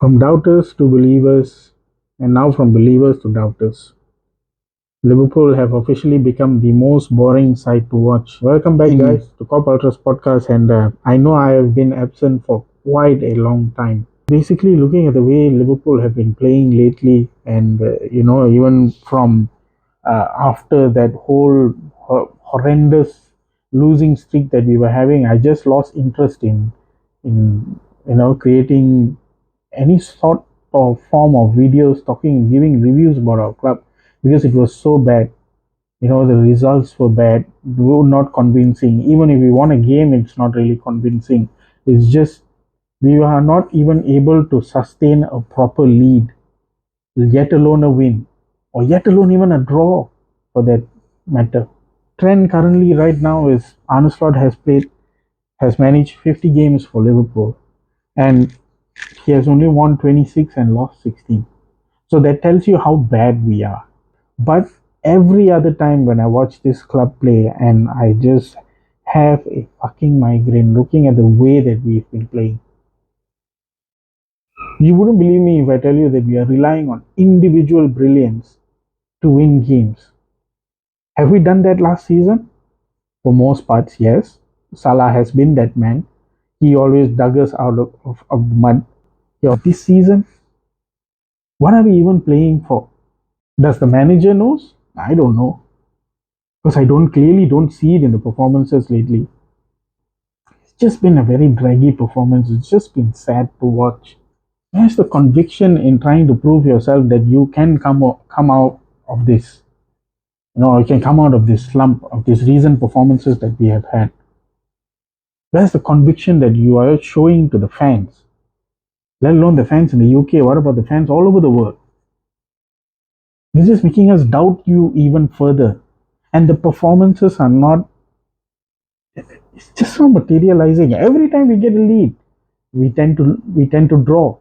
From doubters to believers, and now from believers to doubters, Liverpool have officially become the most boring side to watch. Welcome back, guys, to Cop Ultras podcast. And I know I have been absent for quite a long time. Basically, looking at the way Liverpool have been playing lately, and even from after that whole horrendous losing streak that we were having, I just lost interest in creating any sort of form of videos talking, giving reviews about our club because it was so bad. The results were bad, were not convincing. Even if we won a game, it's not really convincing. It's just we are not even able to sustain a proper lead, yet alone a win, or yet alone even a draw for that matter. Trend currently right now is Arne Slot has managed 50 games for Liverpool, and he has only won 26 and lost 16. So that tells you how bad we are. But every other time when I watch this club play, and I just have a fucking migraine looking at the way that we've been playing. You wouldn't believe me if I tell you that we are relying on individual brilliance to win games. Have we done that last season? For most parts, yes. Salah has been that man. He always dug us out of the mud. This season, what are we even playing for? Does the manager knows? I don't know. Because I don't see it in the performances lately. It's just been a very draggy performance. It's just been sad to watch. Where's the conviction in trying to prove yourself that you can come out of this? You can come out of this slump of these recent performances that we have had. Where's the conviction that you are showing to the fans? Let alone the fans in the UK, what about the fans all over the world? This is making us doubt you even further. And the performances are not, it's just not materializing. Every time we get a lead, we tend to draw.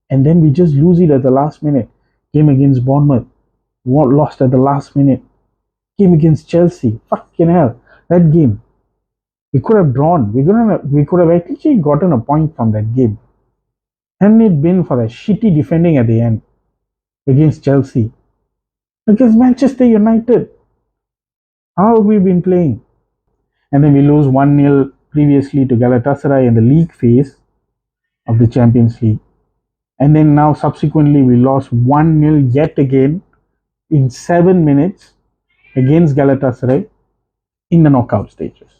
And then we just lose it at the last minute. Game against Bournemouth, lost at the last minute. Game against Chelsea, fucking hell, that game. We could have drawn. We could have actually gotten a point from that game. Hadn't it been for the shitty defending at the end against Chelsea. Against Manchester United. How have we been playing? And then we lose 1-0 previously to Galatasaray in the league phase of the Champions League. And then now subsequently we lost 1-0 yet again in 7 minutes against Galatasaray in the knockout stages.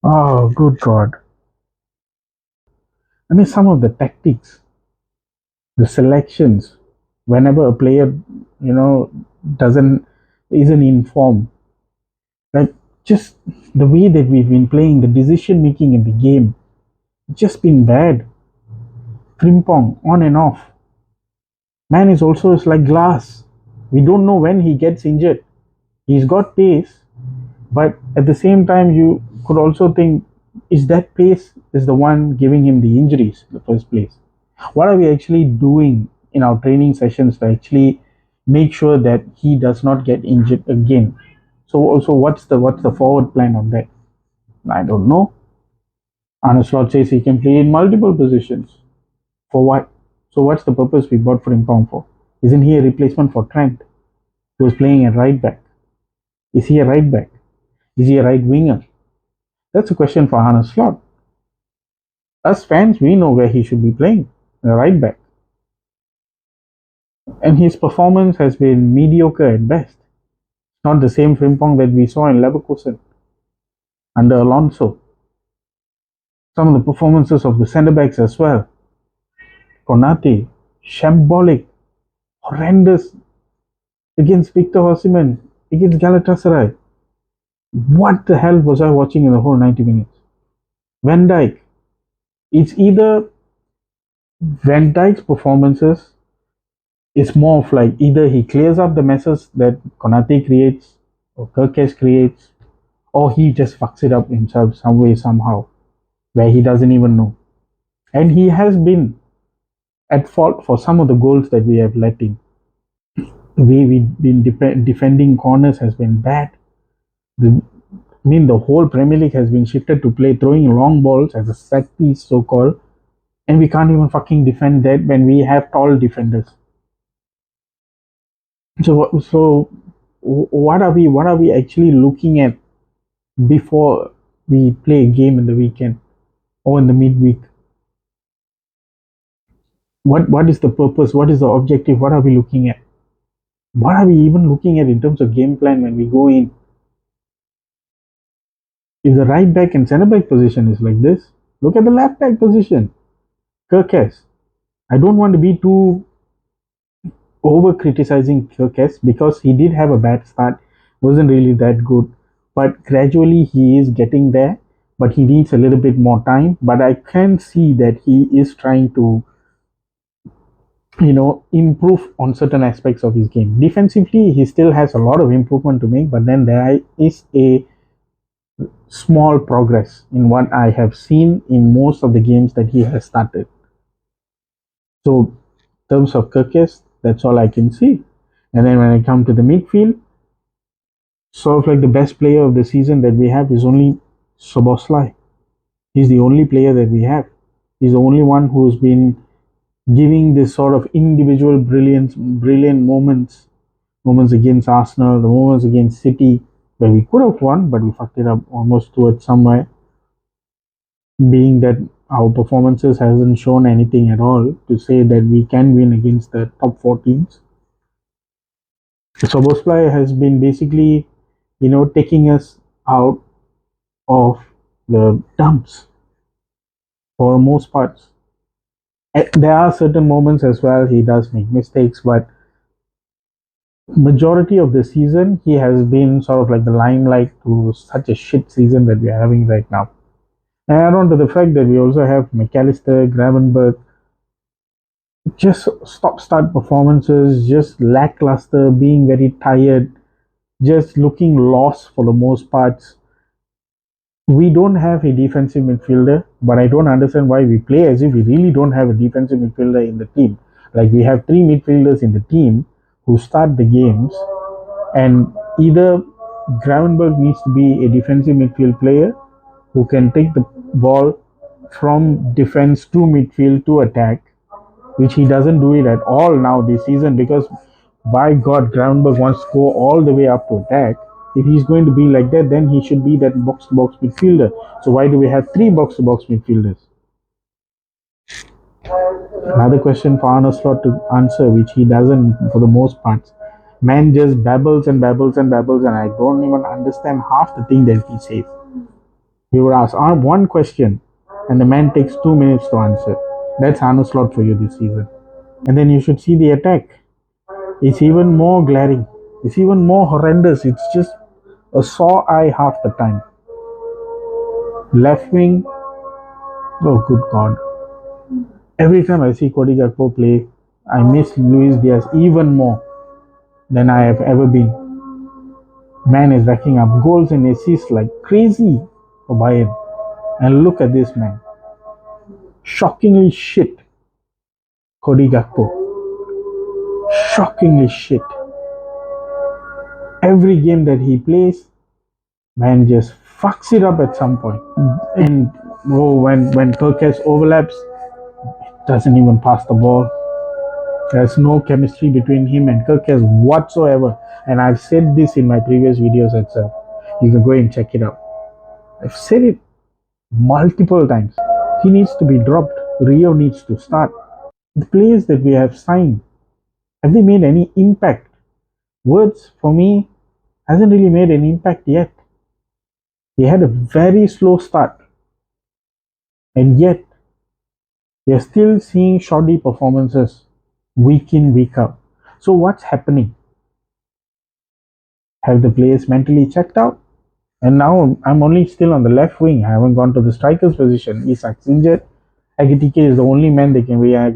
Oh, good God. I mean, some of the tactics, the selections, whenever a player, isn't in form, like just the way that we've been playing, the decision making in the game, just been bad. Frimpong, on and off. Man is also like glass. We don't know when he gets injured. He's got pace, but at the same time, you could also think, is that pace is the one giving him the injuries in the first place? What are we actually doing in our training sessions to actually make sure that he does not get injured again? So also, what's the forward plan on that? I don't know. Arne Slot says he can play in multiple positions. For what? So what's the purpose we bought for Frimpong for? Isn't he a replacement for Trent, who was playing at right back? Is he a right back? Is he a right winger? That's a question for Arne Slot. Us fans, we know where he should be playing, the right back. And his performance has been mediocre at best. Not the same Frimpong that we saw in Leverkusen under Alonso. Some of the performances of the centre backs as well. Konate, shambolic, horrendous against Victor Osimhen, against Galatasaray. What the hell was I watching in the whole 90 minutes? Van Dijk. It's either Van Dijk's performances is more of like either he clears up the messes that Konate creates or Kirkes creates, or he just fucks it up himself some way, somehow, where he doesn't even know. And he has been at fault for some of the goals that we have let in. The way we've been defending corners has been bad. The whole Premier League has been shifted to play throwing long balls as a set piece, so called, and we can't even fucking defend that when we have tall defenders. So what are we actually looking at before we play a game in the weekend or in the midweek? What is the purpose? What is the objective? What are we looking at? What are we even looking at in terms of game plan when we go in? If the right back and centre back position is like this, look at the left back position. Kirkes. I don't want to be too over criticizing Kirkes because he did have a bad start, wasn't really that good, but gradually he is getting there. But he needs a little bit more time. But I can see that he is trying to, improve on certain aspects of his game. Defensively, he still has a lot of improvement to make, but then there is a small progress in what I have seen in most of the games that he has started. So, in terms of Kirkes, that's all I can see. And then when I come to the midfield, sort of like the best player of the season that we have is only Soboslai. He's the only player that we have. He's the only one who's been giving this sort of individual brilliant moments against Arsenal, the moments against City, where we could have won, but we fucked it up almost towards somewhere. Being that our performances hasn't shown anything at all to say that we can win against the top 4 teams. Soboslai has been basically, taking us out of the dumps for the most parts. There are certain moments as well he does make mistakes, but majority of the season he has been sort of like the limelight to such a shit season that we are having right now. And add on to the fact that we also have McAllister, Gravenberg, just stop-start performances, just lackluster, being very tired, just looking lost for the most parts. We don't have a defensive midfielder, but I don't understand why we play as if we really don't have a defensive midfielder in the team. Like we have 3 midfielders in the team who start the games, and either Gravenberg needs to be a defensive midfield player who can take the ball from defense to midfield to attack, which he doesn't do it at all now this season because by God, Gravenberg wants to go all the way up to attack. If he's going to be like that, then he should be that box to box midfielder. So why do we have 3 box to box midfielders? Another question for Arne Slot to answer, which he doesn't for the most parts. Man just babbles and babbles and babbles, and I don't even understand half the thing that he says. He would ask one question, and the man takes 2 minutes to answer. That's Arne Slot for you this season. And then you should see the attack. It's even more glaring. It's even more horrendous. It's just a sore eye half the time. Left wing, oh good God. Every time I see Cody Gakpo play, I miss Luis Diaz even more than I have ever been. Man is racking up goals and assists like crazy for Bayern. And look at this man. Shockingly shit. Cody Gakpo. Shockingly shit. Every game that he plays, man just fucks it up at some point. And when Kirkes overlaps, doesn't even pass the ball. There's no chemistry between him and Kirkes whatsoever. And I've said this in my previous videos itself. You can go and check it out. I've said it multiple times. He needs to be dropped. Rio needs to start. The players that we have signed, have they made any impact? Words, for me, hasn't really made an impact yet. He had a very slow start. And yet, we are still seeing shoddy performances week in, week out. So what's happening? Have the players mentally checked out? And now I'm only still on the left wing. I haven't gone to the striker's position. Isak's injured. Agitike is the only man we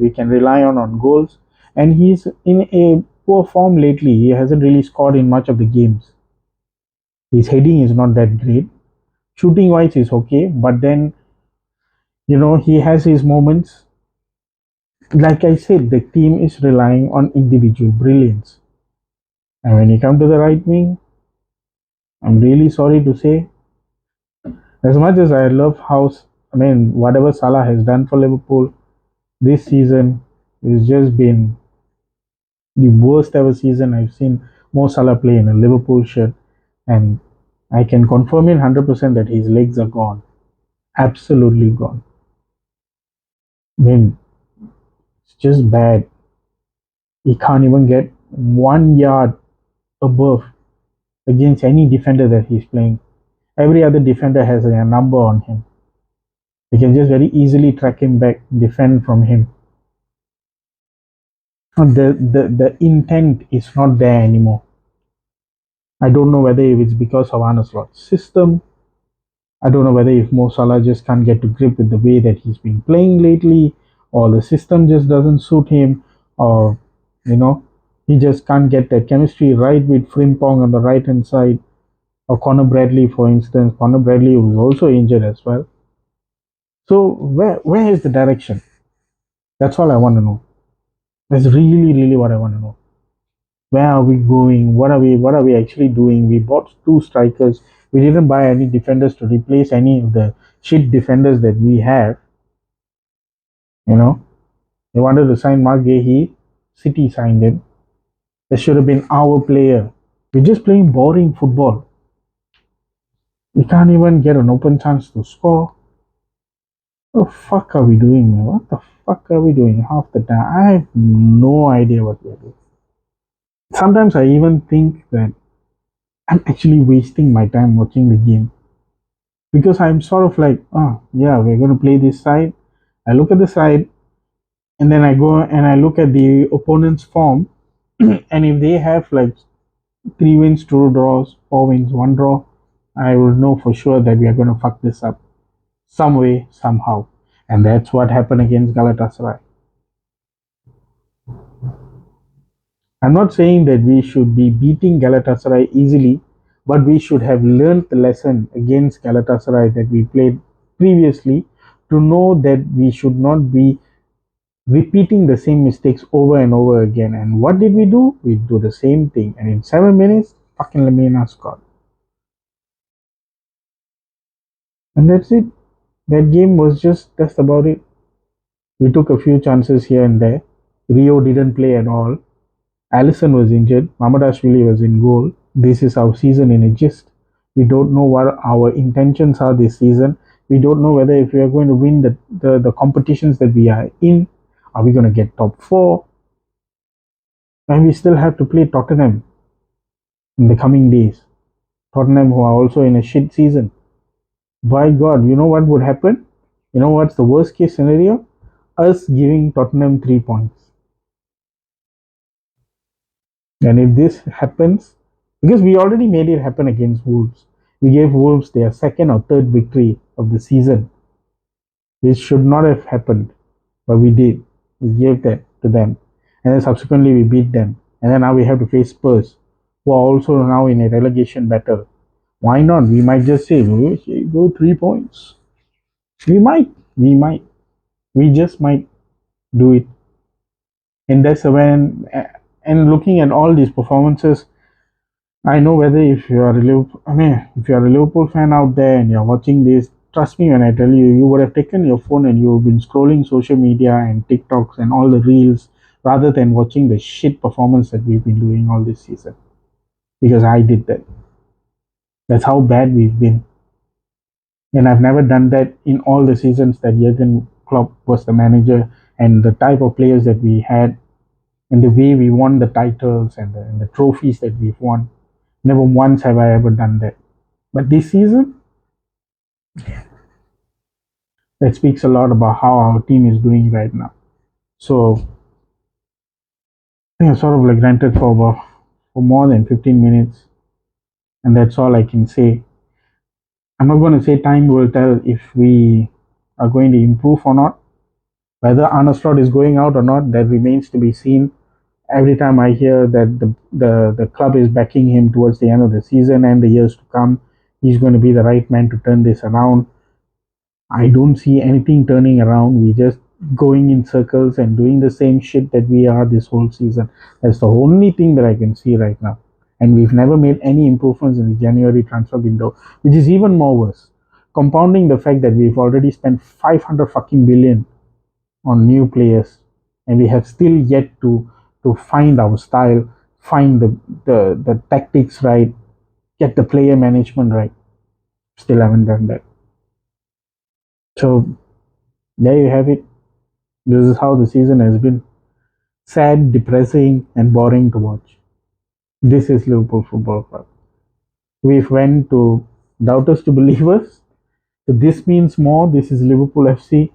can rely on goals. And he's in a poor form lately. He hasn't really scored in much of the games. His heading is not that great. Shooting wise is okay, but then he has his moments. Like I said, the team is relying on individual brilliance. And when you come to the right wing, I'm really sorry to say, as much as I love whatever Salah has done for Liverpool, This season has just been the worst ever season I've seen Mo Salah play in a Liverpool shirt, and I can confirm it 100% that his legs are gone, absolutely gone. I mean, it's just bad. He can't even get 1 yard above against any defender that he's playing. Every other defender has a number on him. They can just very easily track him back, defend from him. The intent is not there anymore. I don't know whether if it's because of Arne Slot's system. I don't know whether if Mo Salah just can't get to grip with the way that he's been playing lately, or the system just doesn't suit him, or you know, he just can't get that chemistry right with Frimpong on the right hand side, or Conor Bradley, for instance. Conor Bradley was also injured as well. So where is the direction? That's all I want to know. That's really what I want to know. Where are we going? What are we actually doing? We bought two strikers. We didn't buy any defenders to replace any of the shit defenders that we have. You know, they wanted to sign Mark Gahey. City signed him. That should have been our player. We're just playing boring football. We can't even get an open chance to score. What the fuck are we doing, man? What the fuck are we doing half the time? I have no idea what we're doing. Sometimes I even think that I'm actually wasting my time watching the game because I'm sort of like, oh, yeah, we're going to play this side. I look at the side and then I go and I look at the opponent's form. And if they have like 3 wins, 2 draws, 4 wins, 1 draw, I will know for sure that we are going to fuck this up some way, somehow. And that's what happened against Galatasaray. I'm not saying that we should be beating Galatasaray easily, but we should have learned the lesson against Galatasaray that we played previously to know that we should not be repeating the same mistakes over and over again. And what did we do? We do the same thing. And in 7 minutes, fucking Lamina scored. And that's it. That game was just about it. We took a few chances here and there. Rio didn't play at all. Allison was injured. Mamadashvili was in goal. This is our season in a gist. We don't know what our intentions are this season. We don't know whether if we are going to win the competitions that we are in. Are we going to get top 4? And we still have to play Tottenham in the coming days. Tottenham who are also in a shit season. By God, you know what would happen? You know what's the worst case scenario? Us giving Tottenham 3 points. And if this happens, because we already made it happen against Wolves, we gave Wolves their second or third victory of the season. This should not have happened, but we did. We gave that to them. And then subsequently we beat them. And then now we have to face Spurs, who are also now in a relegation battle. Why not? We might just say, go 3 points. We might. We just might do it. And that's when, and looking at all these performances, I know whether if you are a Liverpool, if you are a Liverpool fan out there and you're watching this, trust me when I tell you, you would have taken your phone and you have been scrolling social media and TikToks and all the reels rather than watching the shit performance that we've been doing all this season. Because I did that. That's how bad we've been. And I've never done that in all the seasons that Jurgen Klopp was the manager, and the type of players that we had and the way we won the titles and the trophies that we've won. Never once have I ever done that. But this season, that speaks a lot about how our team is doing right now. So I think I sort of like ranted for more than 15 minutes, and that's all I can say. I'm not going to say time will tell if we are going to improve or not. Whether Arne Slot is going out or not, that remains to be seen. Every time I hear that the club is backing him towards the end of the season and the years to come, he's going to be the right man to turn this around. I don't see anything turning around. We're just going in circles and doing the same shit that we are this whole season. That's the only thing that I can see right now. And we've never made any improvements in the January transfer window, which is even more worse. Compounding the fact that we've already spent 500 fucking billion on new players, and we have still yet to find our style, find the tactics right, get the player management right. Still haven't done that. So there you have it. This is how the season has been: sad, depressing, and boring to watch. This is Liverpool Football Club. We've went to doubters to believers. So this means more. This is Liverpool FC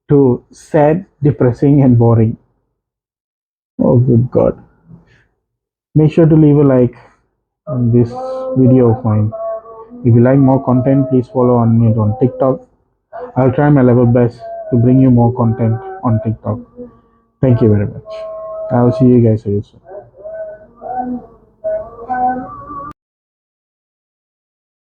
to sad, depressing, and boring. Oh, good God. Make sure to leave a like on this video of mine. If you like more content, please follow on it on TikTok. I'll try my level best to bring you more content on TikTok. Thank you very much. I'll see you guys again soon.